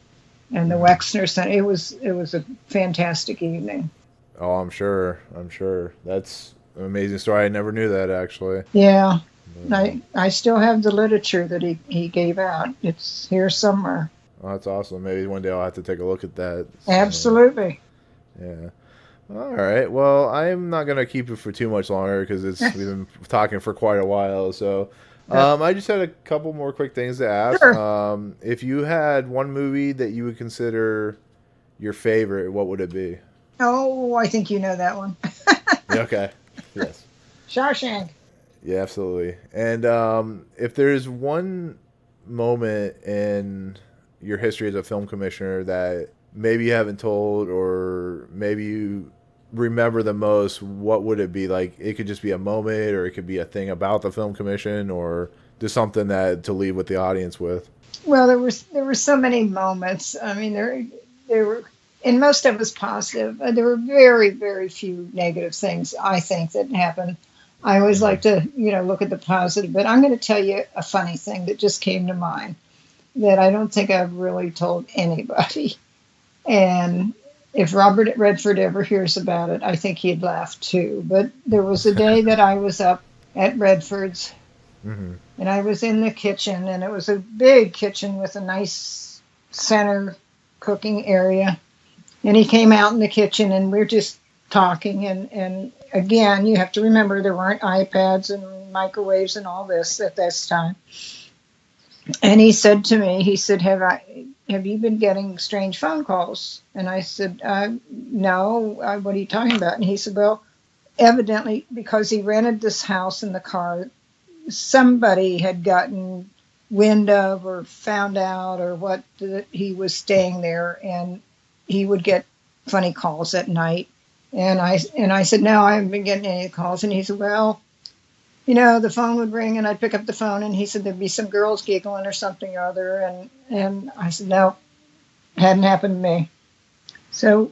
and the Wexner Center. It was a fantastic evening. Oh, I'm sure. That's an amazing story. I never knew that, actually. Yeah. I still have the literature that he gave out. It's here somewhere. Oh, that's awesome. Maybe one day I'll have to take a look at that. Absolutely. Yeah. All right. Well, I'm not going to keep it for too much longer because we've been talking for quite a while. So I just had a couple more quick things to ask. Sure. If you had one movie that you would consider your favorite, what would it be? Oh, I think you know that one. Okay. Yes. Shawshank. Yeah, absolutely. And if there's one moment in your history as a film commissioner that maybe you haven't told or maybe you remember the most, what would it be? Like, it could just be a moment, or it could be a thing about the film commission, or just something that to leave with the audience with. Well, there were so many moments. I mean, there were, and most of it was positive. There were very, very few negative things, I think, that happened. I always like to, look at the positive, but I'm going to tell you a funny thing that just came to mind that I don't think I've really told anybody. And if Robert Redford ever hears about it, I think he'd laugh too. But there was a day that I was up at Redford's, and I was in the kitchen, and it was a big kitchen with a nice center cooking area. And he came out in the kitchen, and we're just talking. And again, you have to remember there weren't iPads and microwaves and all this at this time. And he said to me, have you been getting strange phone calls? And I said, no, what are you talking about? And he said, well, evidently, because he rented this house in the car, somebody had gotten wind of or found out or what, that he was staying there, and he would get funny calls at night. And I said, no, I haven't been getting any calls. And he said, well, the phone would ring, and I'd pick up the phone, and he said there'd be some girls giggling or something or other. And I said, no, hadn't happened to me. So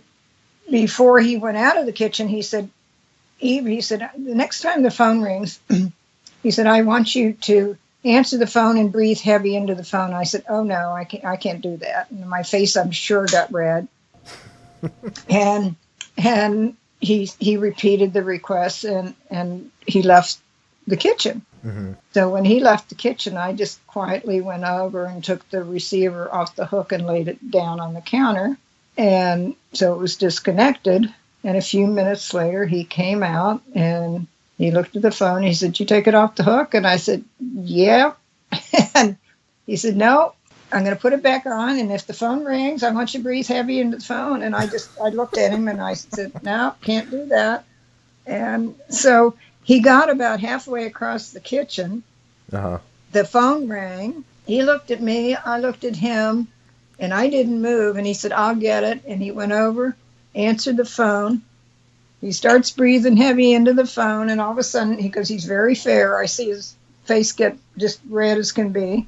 before he went out of the kitchen, he said, Eve, he said, the next time the phone rings, he said, I want you to answer the phone and breathe heavy into the phone. I said, oh, no, I can't do that. And my face, I'm sure, got red. and he repeated the request, and he left the kitchen. So when he left the kitchen, I just quietly went over and took the receiver off the hook and laid it down on the counter. And so it was disconnected. And a few minutes later, he came out and he looked at the phone. He said, "Did you take it off the hook?" And I said, "Yeah." And he said, "No, I'm going to put it back on. And if the phone rings, I want you to breathe heavy into the phone." And I looked at him and I said, "No, can't do that." And so he got about halfway across the kitchen. The phone rang. He looked at me. I looked at him. And I didn't move. And he said, "I'll get it." And he went over, answered the phone. He starts breathing heavy into the phone. And all of a sudden, because he's very fair, I see his face get just red as can be.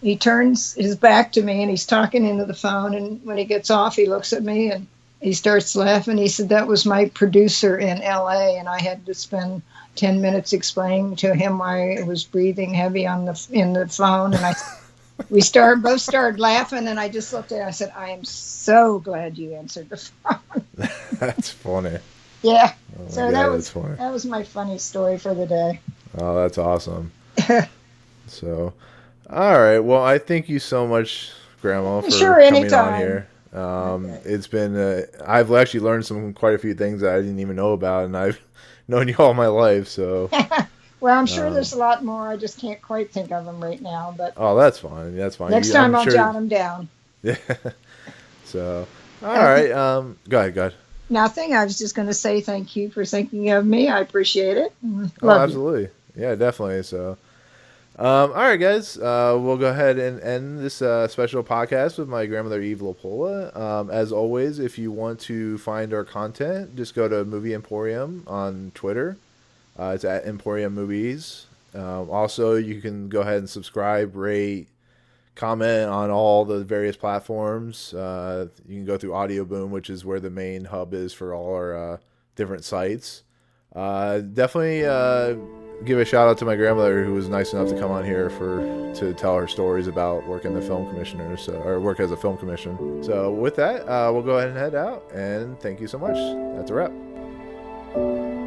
He turns his back to me and he's talking into the phone. And when he gets off, he looks at me and he starts laughing. He said, "That was my producer in LA. And I had to spend 10 minutes explaining to him why I was breathing heavy in the phone." And we both started laughing, and I just looked at him. I said, "I am so glad you answered the phone." That's funny. Yeah. Oh So God, that was my funny story for the day. Oh, that's awesome. So, all right. Well, I thank you so much, Grandma, for Sure, coming anytime. on here. Okay. It's been I've actually learned quite a few things that I didn't even know about, and I've known you all my life. So Well, I'm sure Um, there's a lot more. I just can't quite think of them right now. But oh, that's fine. That's fine. next time I'm I'll sure. jot them down. Yeah. So, all Okay. right. Go ahead. Go ahead. Nothing. I was just going to say thank you for thinking of me. I appreciate it. Oh, Love you. absolutely. Yeah, definitely. So, all right, guys. We'll go ahead and end this special podcast with my grandmother Eve Lapolla. As always, if you want to find our content, just go to Movie Emporium on Twitter. It's at Emporium Movies. Also, you can go ahead and subscribe, rate, comment on all the various platforms. You can go through Audio Boom, which is where the main hub is for all our different sites. Definitely give a shout out to my grandmother who was nice enough to come on here to tell her stories about working the film commissioner, or work as a film commission. So with that, we'll go ahead and head out. And thank you so much. That's a wrap.